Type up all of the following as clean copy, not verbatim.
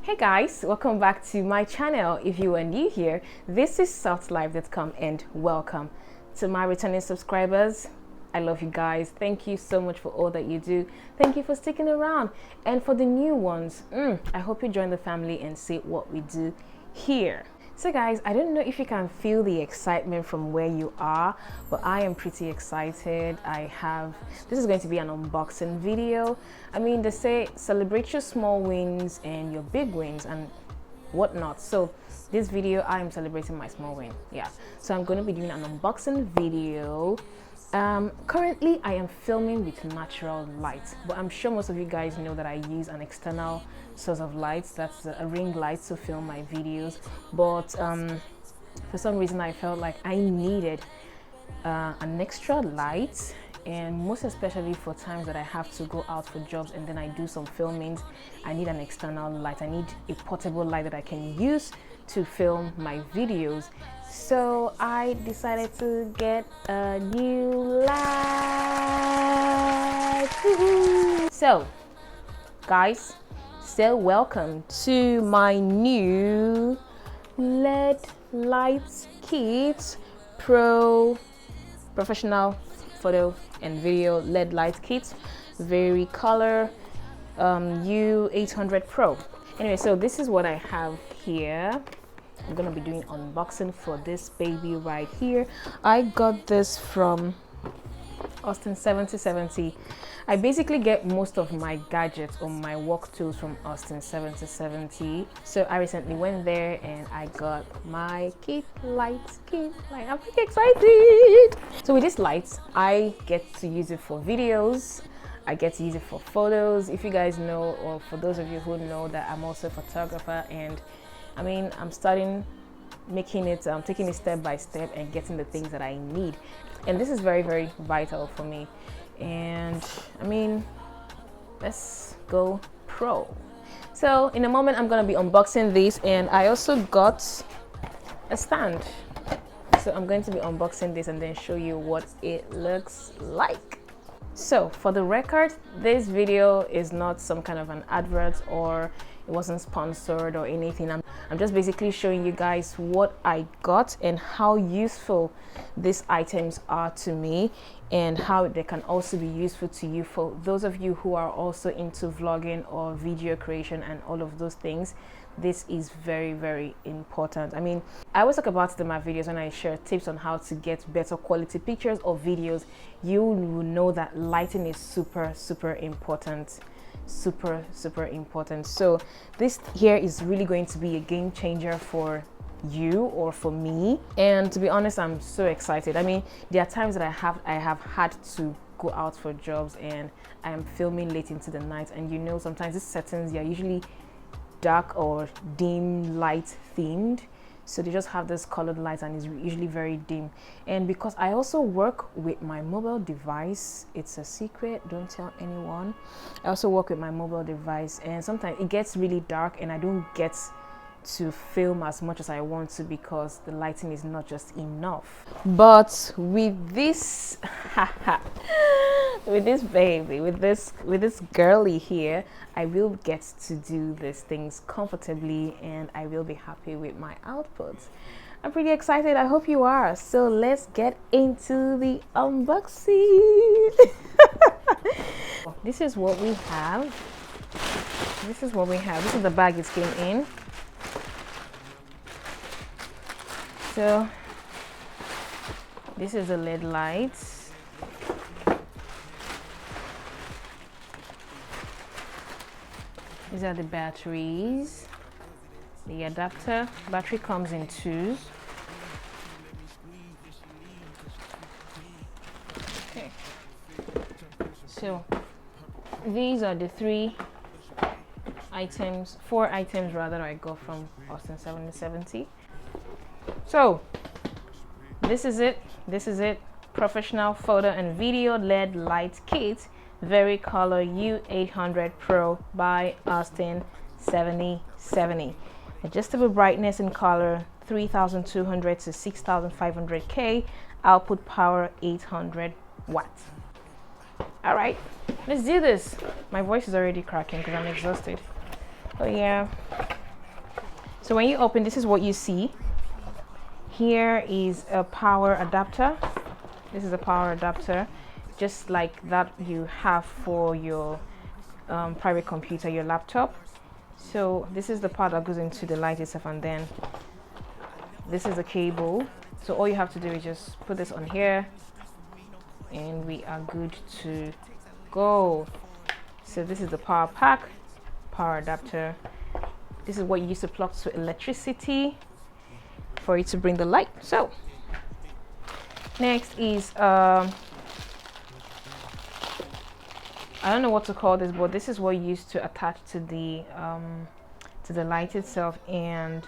Hey guys, welcome back to my channel. If you are new here, this is softlife.com and welcome. To my returning subscribers, I love you guys. Thank you so much for all that you do. Thank you for sticking around. And for the new ones, I hope you join the family and see what we do here. So guys, I don't know if you can feel the excitement from where you are, but I am pretty excited. This is going to be an unboxing video. I mean, they say celebrate your small wins and your big wins and whatnot. So this video, I am celebrating my small win. Yeah, so I'm going to be doing an unboxing video. Currently I am filming with natural light, but I'm sure most of you guys know that I use an external source of light. That's a ring light to film my videos, but for some reason I felt like I needed an extra light, and most especially for times that I have to go out for jobs and then I do some filmings. I need an external light. I need a portable light that I can use to film my videos. So I decided to get a new light. So guys, welcome to my new LED light kit, professional photo and video LED light kit, very color U800 Pro. Anyway, so this is what I have here. I'm gonna be doing unboxing for this baby right here. I got this from Austin 7070. I basically get most of my gadgets or my work tools from Austin 7070. So I recently went there and I got my light. I'm pretty excited. So with this light, I get to use it for videos. I get to use it for photos. If you guys know, or for those of you who know, that I'm also a photographer, and I mean, I'm taking it step by step and getting the things that I need. And this is very, very vital for me. And I mean, let's go pro. So in a moment, I'm gonna be unboxing this, and I also got a stand. So I'm going to be unboxing this and then show you what it looks like. So for the record, this video is not some kind of an advert, or it wasn't sponsored or anything. I'm just basically showing you guys what I got and how useful these items are to me, and how they can also be useful to you, for those of you who are also into vlogging or video creation and all of those things. This is very, very important. I mean, I always talk about it in my videos when I share tips on how to get better quality pictures or videos. You will know that lighting is super, super important. Super important. So this here is really going to be a game changer for you or for me. And to be honest, I'm so excited. I mean, there are times that I have had to go out for jobs and I am filming late into the night, and you know, sometimes these settings, they are usually dark or dim light themed, so they just have this colored light and it's usually very dim. And because I also work with my mobile device, it's a secret, don't tell anyone, I also work with my mobile device, and sometimes it gets really dark and I don't get to film as much as I want to because the lighting is not just enough. But with this with this baby, with this girly here, I will get to do these things comfortably, and I will be happy with my output. I'm pretty excited. I hope you are. So let's get into the unboxing. This is what we have. This is the bag it came in. So this is the LED lights. These are the batteries, the adapter. Battery comes in twos. Okay. So these are the four items rather, I got from Austin 7070. So this is it. Professional photo and video LED light kit, very color U800 Pro by Austin 7070. Adjustable brightness and color 3200 to 6500K. Output power 800 watts. All right, let's do this. My voice is already cracking because I'm exhausted. Oh yeah, So when you open, this is what you see. Here is a power adapter. This is a power adapter, just like that you have for your private computer, your laptop. So this is the part that goes into the light itself, and then this is a cable. So all you have to do is just put this on here and we are good to go. So this is the power pack, power adapter. This is what you use to plug to electricity for it to bring the light. So next is I don't know what to call this, but this is what you use to attach to the light itself and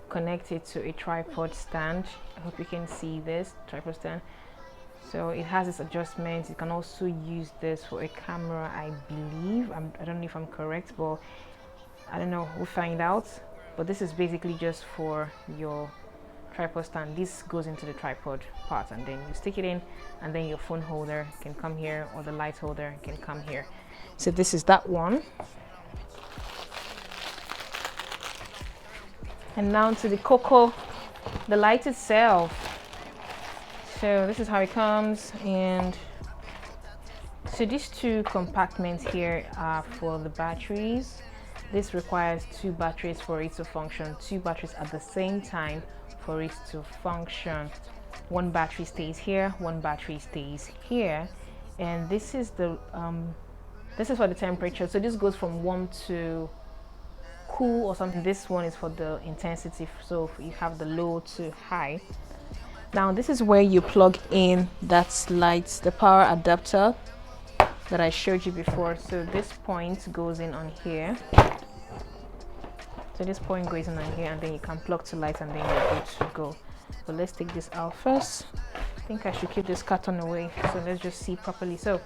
connect it to a tripod stand. I hope you can see this tripod stand. So it has its adjustments. You can also use this for a camera, I believe. I don't know if I'm correct, but I don't know, we'll find out. But this is basically just for your tripod stand. This goes into the tripod part, and then you stick it in, and then your phone holder can come here, or the light holder can come here. So this is that one. And now to the cocoa, the light itself. So this is how it comes, and so these two compartments here are for the batteries. This requires 2 batteries for it to function, 2 batteries at the same time for it to function. 1 battery stays here, 1 battery stays here, and this is the this is for the temperature. So this goes from warm to cool or something. This one is for the intensity, so you have the low to high. Now this is where you plug in that light, the power adapter that I showed you before. So this point goes in on here. So this point goes in on here, and then you can plug to light, and then you're good to go. But let's take this out first. I think I should keep this carton away, so let's just see properly. So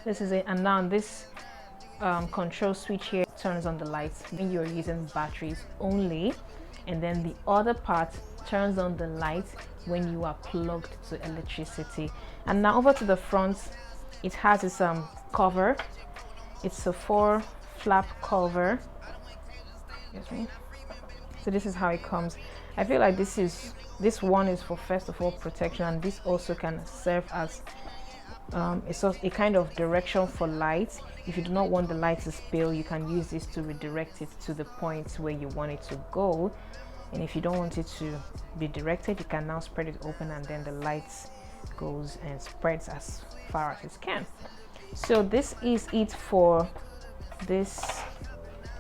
this is it, and now this control switch here turns on the lights when you're using batteries only, and then the other part turns on the light when you are plugged to electricity. And now over to the front, it has this cover. It's a 4 flap cover. Excuse me. So this is how it comes. I feel like this one is for, first of all, protection, and this also can serve as a kind of direction for light. If you do not want the light to spill, you can use this to redirect it to the point where you want it to go. And if you don't want it to be directed, you can now spread it open, and then the light goes and spreads as far as it can. So this is it for this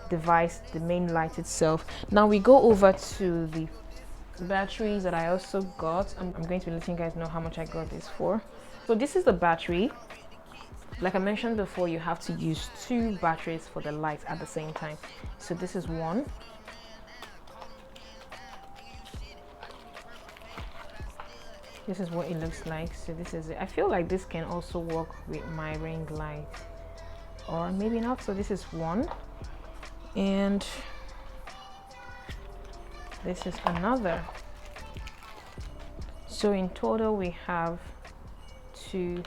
device, the main light itself. Now we go over to the batteries that I also got. I'm going to be letting you guys know how much I got this for. So this is the battery. Like I mentioned before, you have to use 2 batteries for the light at the same time. So this is one. This is what it looks like. So this is it. I feel like this can also work with my ring light, or maybe not. So this is one, and this is another. So in total we have 2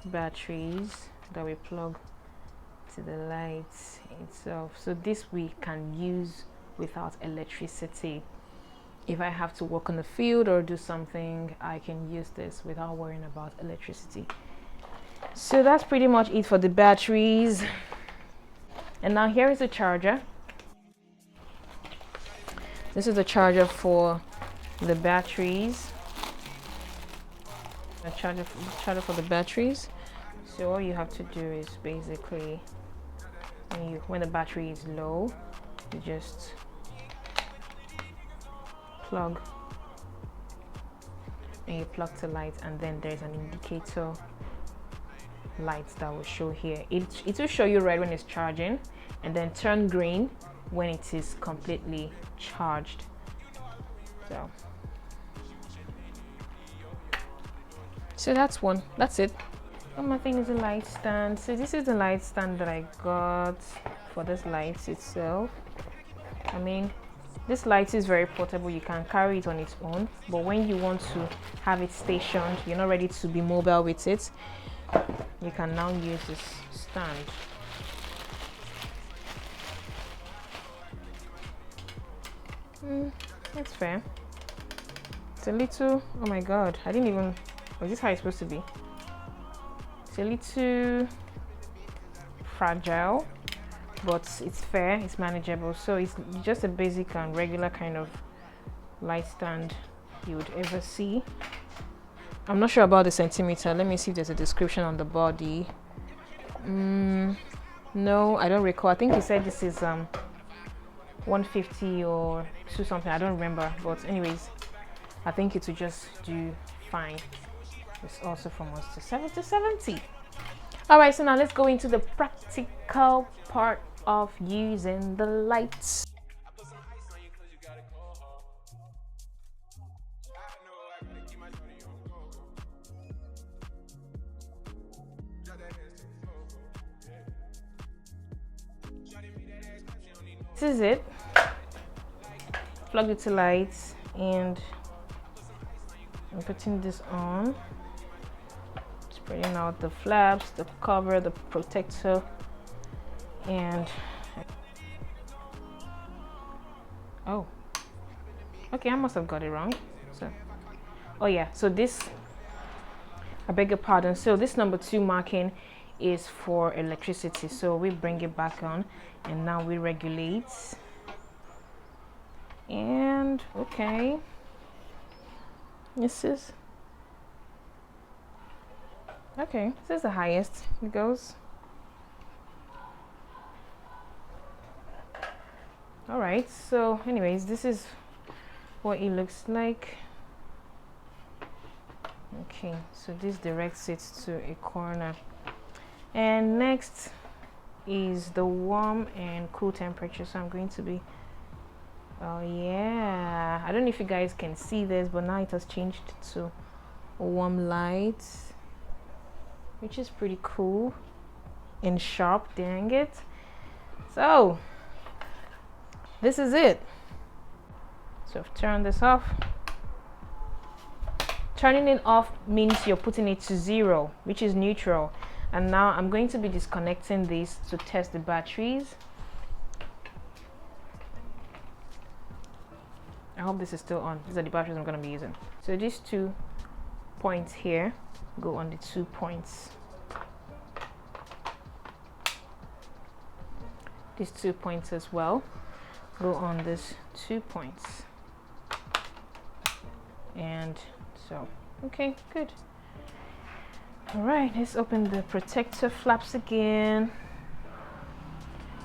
batteries that we plug to the light itself. So this we can use without electricity. If I have to work on the field or do something, I can use this without worrying about electricity. So that's pretty much it for the batteries. And now here is the charger. This is the charger for the batteries. The charger for the batteries. So all you have to do is basically, when the battery is low, you just plug, and you plug to light, and then there's an indicator light that will show here. It will show you red when it's charging, and then turn green when it is completely charged. So that's it. One more thing is the light stand. So this is the light stand that I got for this light itself. I mean, this light is very portable. You can carry it on its own, but when you want to have it stationed, you're not ready to be mobile with it, you can now use this stand. That's fair. It's a little, oh my god, I didn't even, was this how it's supposed to be? It's a little fragile, but it's fair, it's manageable. So it's just a basic and regular kind of light stand you would ever see. I'm not sure about the centimeter. Let me see if there's a description on the body. No, I don't recall. I think he said this is 150 or 2 something. I don't remember, but anyways, I think it will just do fine. It's also from 1 to 7 to 70. All right, so now let's go into the practical part of using the lights. This is it. Plug it to lights, and I'm putting this on, spreading out the flaps, the cover, the protector, and oh, okay, I must have got it wrong. So, oh yeah, so this, I beg your pardon. So this number 2 marking is for electricity. So we bring it back on, and now we regulate. And okay, this is okay. This is the highest it goes. All right. So, anyways, this is what it looks like. Okay. So this directs it to a corner. And next is the warm and cool temperature. So I'm going to be, oh yeah, I don't know if you guys can see this, but now it has changed to warm light, which is pretty cool and sharp, dang it. So this is it. So I've turned this off. Turning it off means you're putting it to 0, which is neutral. And now I'm going to be disconnecting this to test the batteries. I hope this is still on. These are the batteries I'm going to be using. So these 2 points here go on the 2 points. These 2 points as well go on these 2 points. And so, okay, good. All right, let's open the protector flaps again.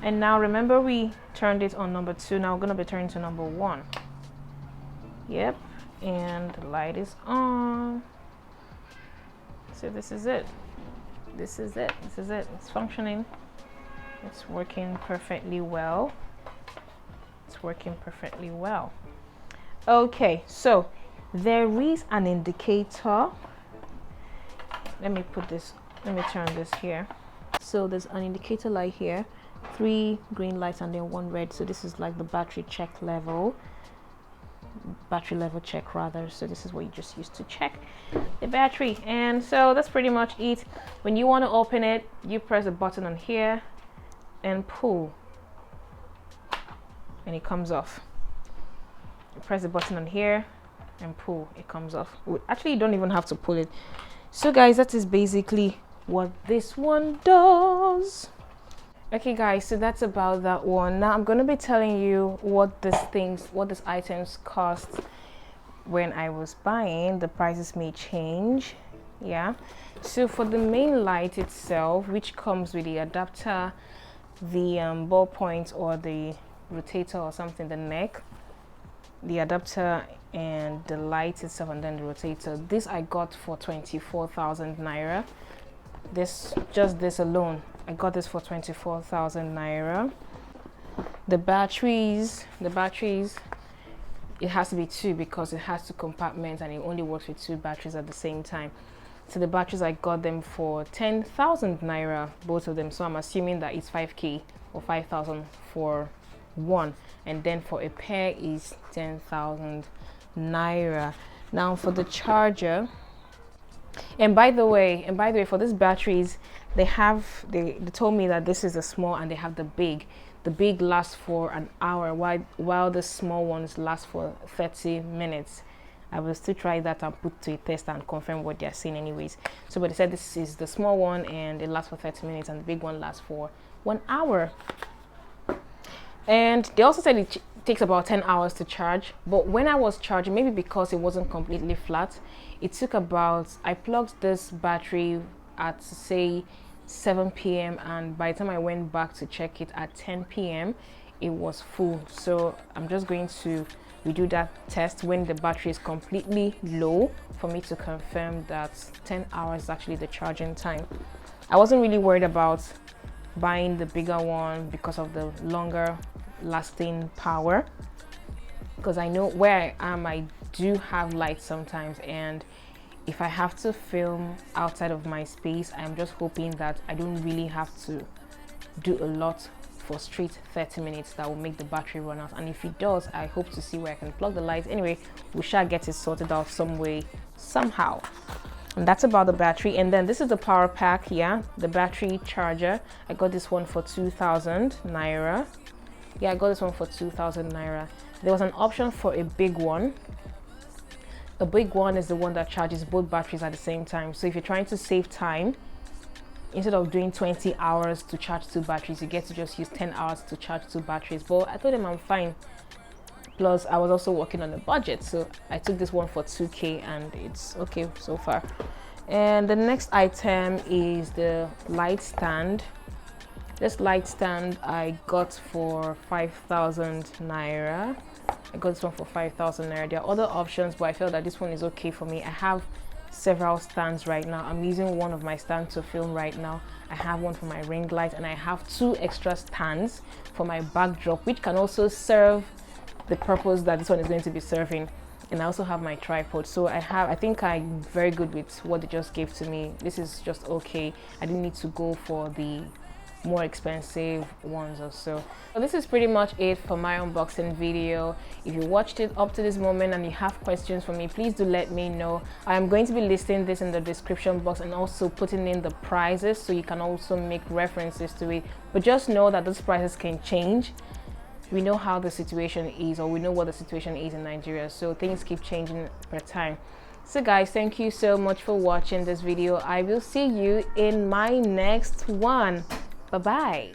And now remember, we turned it on number 2. Now we're going to be turning to number 1. Yep, and the light is on. So this is it. This is it. This is it. It's functioning. It's working perfectly well. It's working perfectly well. Okay, so there is an indicator. Let me turn this here. So there's an indicator light here, 3 green lights and then 1 red. So this is like the battery level check rather. So this is what you just use to check the battery. And so that's pretty much it. When you want to open it, you press the button on here and pull, and it comes off. You press the button on here and pull, it comes off. Actually, you don't even have to pull it. So guys, that is basically what this one does. Okay guys, so that's about that one. Now I'm going to be telling you what these items cost when I was buying. The prices may change. Yeah, so for the main light itself, which comes with the adapter, the ball point or the rotator or something, the neck, the adapter and the light itself, and then the rotator, this I got for 24,000 naira. This alone, I got this for 24,000 naira. The batteries, it has to be 2 because it has 2 compartments and it only works with 2 batteries at the same time. So the batteries, I got them for 10,000 naira, both of them. So I'm assuming that it's 5k or 5,000 for one, and then for a pair is 10,000 naira. Now for the charger, and by the way, for these batteries, they told me that this is the small and they have the big. the big lasts for an hour, while the small ones last for 30 minutes. I will still try that and put to a test and confirm what they're saying anyways. So but they said this is the small one and it lasts for 30 minutes and the big one lasts for 1 hour. And they also said it takes about 10 hours to charge, but when I was charging, maybe because it wasn't completely flat, it took about, I plugged this battery at say 7 p.m. and by the time I went back to check it at 10 p.m. it was full. So I'm just going to redo that test when the battery is completely low for me to confirm that 10 hours is actually the charging time. I wasn't really worried about buying the bigger one because of the longer lasting power, because I know where I am I do have light sometimes, and if I have to film outside of my space, I'm just hoping that I don't really have to do a lot for straight 30 minutes that will make the battery run out. And if it does, I hope to see where I can plug the lights. Anyway, we shall get it sorted out some way, somehow. And that's about the battery. And then this is the power pack. Yeah, the battery charger. I got this one for 2,000 naira. Yeah, I got this one for 2,000 naira. There was an option for a big one. A big one is the one that charges both batteries at the same time. So if you're trying to save time, instead of doing 20 hours to charge 2 batteries, you get to just use 10 hours to charge 2 batteries. But I told them I'm fine. Plus, I was also working on a budget, so I took this one for 2K and it's okay so far. And the next item is the light stand. This light stand I got for 5,000 naira. I got this one for 5,000 naira. There are other options, but I felt that this one is okay for me. I have several stands right now. I'm using one of my stands to film right now. I have one for my ring light and I have 2 extra stands for my backdrop, which can also serve the purpose that this one is going to be serving. And I also have my tripod. So I think I'm very good with what they just gave to me. This is just okay. I didn't need to go for the more expensive ones or so. So this is pretty much it for my unboxing video. If you watched it up to this moment and you have questions for me, please do let me know. I am going to be listing this in the description box and also putting in the prices so you can also make references to it. But just know that those prices can change. We know how the situation is, or we know what the situation is in Nigeria, so things keep changing per time. So guys, thank you so much for watching this video. I will see you in my next one. Bye-bye.